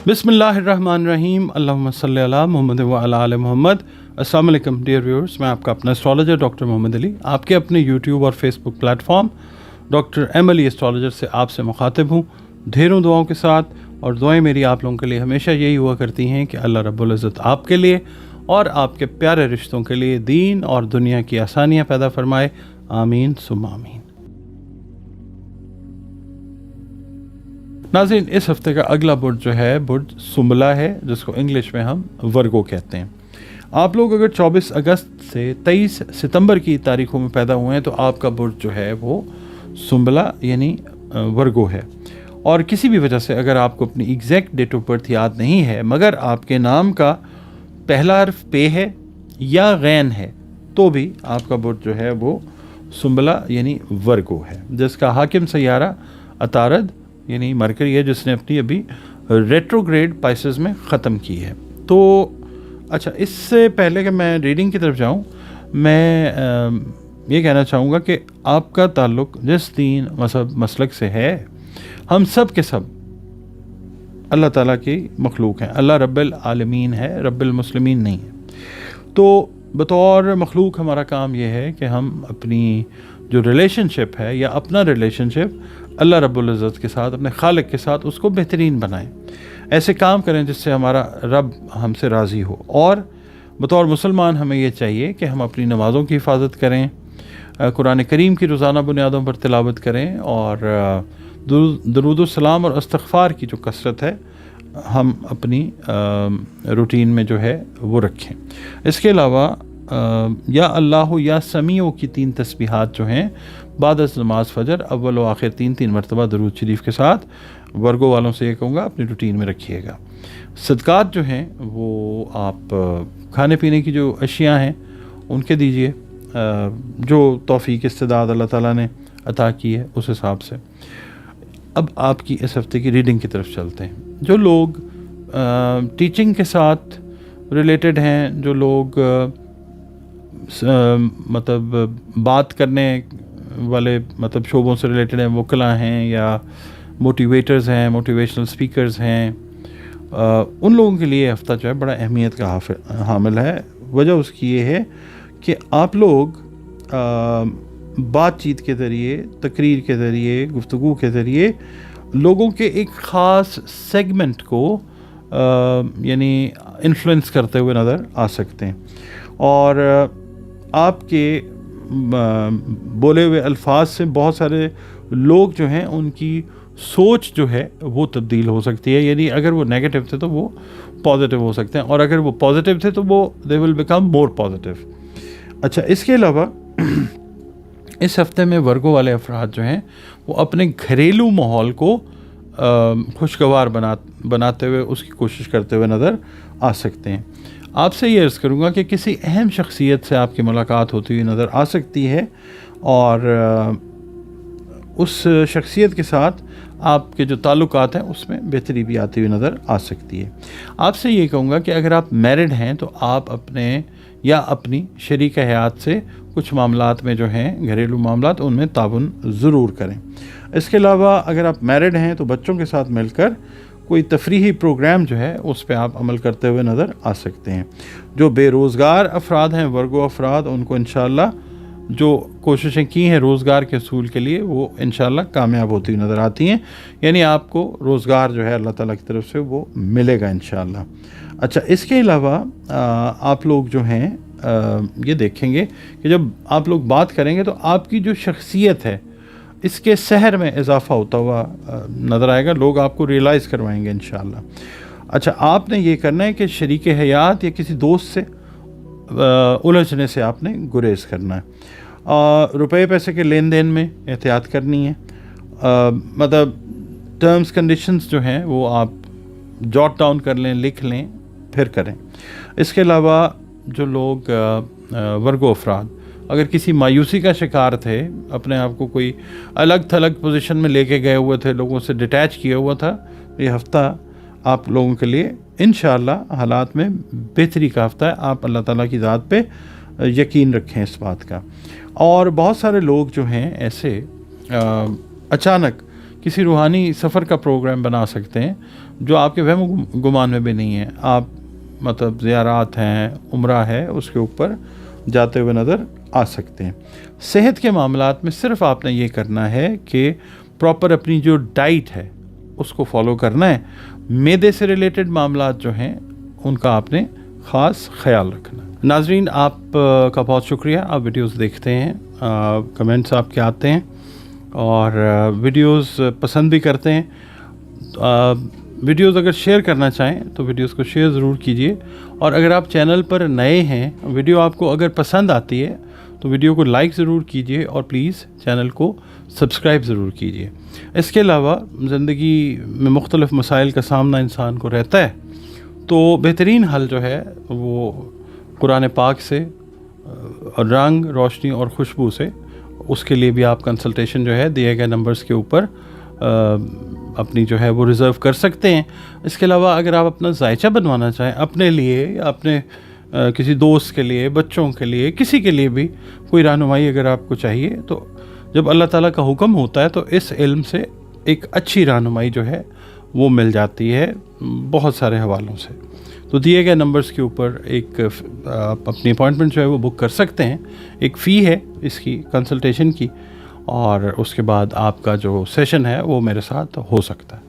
बिस्मिल्लाहिर्रहमानिर्रहीम, अल्लाहुम्मा सल्ली अला मुहम्मद व अला आले मोहम्मद। अस्सलाम वालेकुम डियर व्यूअर्स, मैं आपका अपना एस्ट्रोलॉजर डॉक्टर मोहम्मद अली आपके अपने यूट्यूब और Facebook platform doctor M Ali astrologer से आपसे मुखातिब हूँ ढेरों दुआओं के साथ। और दुआएं मेरी आप लोगों के लिए हमेशा यही हुआ करती हैं कि अल्लाह रब्बुल इज़्ज़त आपके लिए और आपके प्यारे रिश्तों के लिए दीन और दुनिया की आसानियाँ पैदा फरमाए। आमीन सुम्मा आमीन। नाज़रीन, इस हफ़्ते का अगला बुर्ज जो है बुर्ज सुंबला है, जिसको इंग्लिश में हम वर्गो कहते हैं। आप लोग अगर 24 अगस्त से 23 सितंबर की तारीखों में पैदा हुए हैं तो आपका बुर्ज जो है वो सुंबला यानी वर्गो है। और किसी भी वजह से अगर आपको अपनी एग्जैक्ट डेट ऑफ बर्थ याद नहीं है मगर आपके नाम का पहला हर्फ पे है या गैन है तो भी आपका बुर्ज जो है वो सुंबला यानी वर्गो है, जिसका हाकिम सैयारा अतारद यानी मरकरी है, जिसने अपनी अभी रेट्रोग्रेड पाइसेस में ख़त्म की है। तो अच्छा, इससे पहले कि मैं रीडिंग की तरफ जाऊं, मैं ये कहना चाहूँगा कि आपका ताल्लुक़ जिस दीन मज़हब मसलक से है, हम सब के सब अल्लाह ताला की मखलूक हैं। अल्लाह रब्बिल आलमीन है, रब्बिल मुस्लिमीन नहीं है। तो बतौर मखलूक हमारा काम यह है कि हम अपनी जो रिलेशनशिप है या अपना रिलेशनशिप अल्लाह रब्बुल इज़्ज़त के साथ, अपने खालिक के साथ, उसको बेहतरीन बनाएं। ऐसे काम करें जिससे हमारा रब हमसे राज़ी हो। और बतौर मुसलमान हमें ये चाहिए कि हम अपनी नमाज़ों की हिफाजत करें, कुरान करीम की रोज़ाना बुनियादों पर तिलावत करें और दरूद सलाम और इस्तिग़फ़ार की जो कसरत है हम अपनी रूटीन में जो है वो रखें। इसके अलावा या अल्लाह या समीओ की 3 तस्बीहात जो हैं बाद नमाज फ़जर अव्वल व आखिर 3 मरतबा दरूद शरीफ के साथ वर्गो वालों से ये कहूँगा अपनी रूटीन में रखिएगा। सदक़ात जो हैं वो आप खाने पीने की जो अशिया हैं उनके दीजिए, जो तौफ़ीक इस्तिदाद अल्लाह ताला ने अता की है उस हिसाब से। अब आपकी इस हफ़्ते की रीडिंग की तरफ चलते हैं। जो लोग टीचिंग के साथ रिलेटेड हैं, जो लोग मतलब बात करने वाले मतलब शोबों से रिलेटेड हैं, वकला हैं या मोटिवेटर्स हैं, मोटिवेशनल स्पीकर्स हैं, उन लोगों के लिए हफ़्ता जो है बड़ा अहमियत का हामिल है। वजह उसकी ये है कि आप लोग बातचीत के ज़रिए, तकरीर के ज़रिए, गुफ्तगू के ज़रिए लोगों के एक ख़ास सेगमेंट को यानी इन्फ्लुएंस करते हुए नज़र आ सकते हैं। और आपके बोले हुए अल्फाज से बहुत सारे लोग जो हैं उनकी सोच जो है वो तब्दील हो सकती है। यानी अगर वो नेगेटिव थे तो वो पॉजिटिव हो सकते हैं, और अगर वो पॉजिटिव थे तो वो they will become more positive. अच्छा, इसके अलावा इस हफ्ते में वर्गो वाले अफराद जो हैं वो अपने घरेलू माहौल को खुशगवार बनाते हुए उसकी कोशिश करते हुए नज़र आ सकते हैं। आपसे ये अर्ज़ करूँगा कि किसी अहम शख्सियत से आपकी मुलाकात होती हुई नज़र आ सकती है और उस शख्सियत के साथ आपके जो ताल्लुकात हैं उसमें बेहतरी भी आती हुई नज़र आ सकती है। आपसे ये कहूँगा कि अगर आप मैरिड हैं तो आप अपने या अपनी शरीक हयात से कुछ मामलात में जो हैं घरेलू मामलात उनमें ताउन ज़रूर करें। इसके अलावा अगर आप मैरिड हैं तो बच्चों के साथ मिलकर कोई तफरीही प्रोग्राम जो है उस पर आप अमल करते हुए नज़र आ सकते हैं। जो बेरोज़गार अफराद हैं, वर्गो अफराद, उनको इंशाअल्लाह जो कोशिशें की हैं रोज़गार के असूल के लिए वो इंशाअल्लाह कामयाब होती हुई नज़र आती हैं। यानी आपको रोज़गार जो है अल्लाह ताला की तरफ से वो मिलेगा इंशाअल्लाह। अच्छा, इसके अलावा आप लोग जो हैं ये देखेंगे कि जब आप लोग बात करेंगे तो आपकी जो शख्सियत है इसके सहर में इजाफ़ा होता हुआ नज़र आएगा। लोग आपको रियलाइज़ करवाएंगे इंशाअल्लाह। अच्छा, आपने ये करना है कि शरीक हयात या किसी दोस्त से उलझने से आपने गुरेज करना है। रुपए पैसे के लेन देन में एहतियात करनी है। मतलब टर्म्स कंडीशंस जो हैं वो आप जॉट डाउन कर लें, लिख लें, फिर करें। इसके अलावा जो लोग वर्गो अफराद अगर किसी मायूसी का शिकार थे, अपने आप को कोई अलग थलग पोजीशन में लेके गए हुए थे, लोगों से डिटैच किया हुआ था, ये हफ़्ता आप लोगों के लिए इंशाअल्लाह हालात में बेहतरी का हफ़्ता है। आप अल्लाह ताला की ज़ात पे यकीन रखें इस बात का। और बहुत सारे लोग जो हैं ऐसे अचानक किसी रूहानी सफ़र का प्रोग्राम बना सकते हैं जो आपके वहम गुमान में भी नहीं है। आप मतलब ज़ियारात हैं, उम्रा है, उसके ऊपर जाते हुए नज़र आ सकते हैं। सेहत के मामलात में सिर्फ आपने ये करना है कि प्रॉपर अपनी जो डाइट है उसको फॉलो करना है। मैदे से रिलेटेड मामलात जो हैं उनका आपने ख़ास ख्याल रखना। नाजरीन, आप का बहुत शुक्रिया, आप वीडियोस देखते हैं, कमेंट्स आपके आते हैं और वीडियोस पसंद भी करते हैं। वीडियोस अगर शेयर करना चाहें तो वीडियोस को शेयर ज़रूर कीजिए, और अगर आप चैनल पर नए हैं, वीडियो आपको अगर पसंद आती है तो वीडियो को लाइक ज़रूर कीजिए और प्लीज़ चैनल को सब्सक्राइब ज़रूर कीजिए। इसके अलावा ज़िंदगी में मुख्तलिफ़ मसाइल का सामना इंसान को रहता है, तो बेहतरीन हल जो है वो कुरान पाक से रंग, रोशनी और खुशबू से, उसके लिए भी आप कंसल्टेशन जो है दिए गए नंबर्स के ऊपर अपनी जो है वो रिज़र्व कर सकते हैं। इसके अलावा अगर आप अपना जायचा बनवाना चाहें अपने लिए या अपने किसी दोस्त के लिए, बच्चों के लिए, किसी के लिए भी कोई रहनुमाई अगर आपको चाहिए, तो जब अल्लाह ताला का हुक्म होता है तो इस इल्म से एक अच्छी रहनुमाई जो है वो मिल जाती है बहुत सारे हवालों से। तो दिए गए नंबर्स के ऊपर एक आप अपनी अपॉइंटमेंट जो है वो बुक कर सकते हैं। एक फ़ी है इसकी कंसल्टेशन की, और उसके बाद आपका जो सेशन है वो मेरे साथ हो सकता है।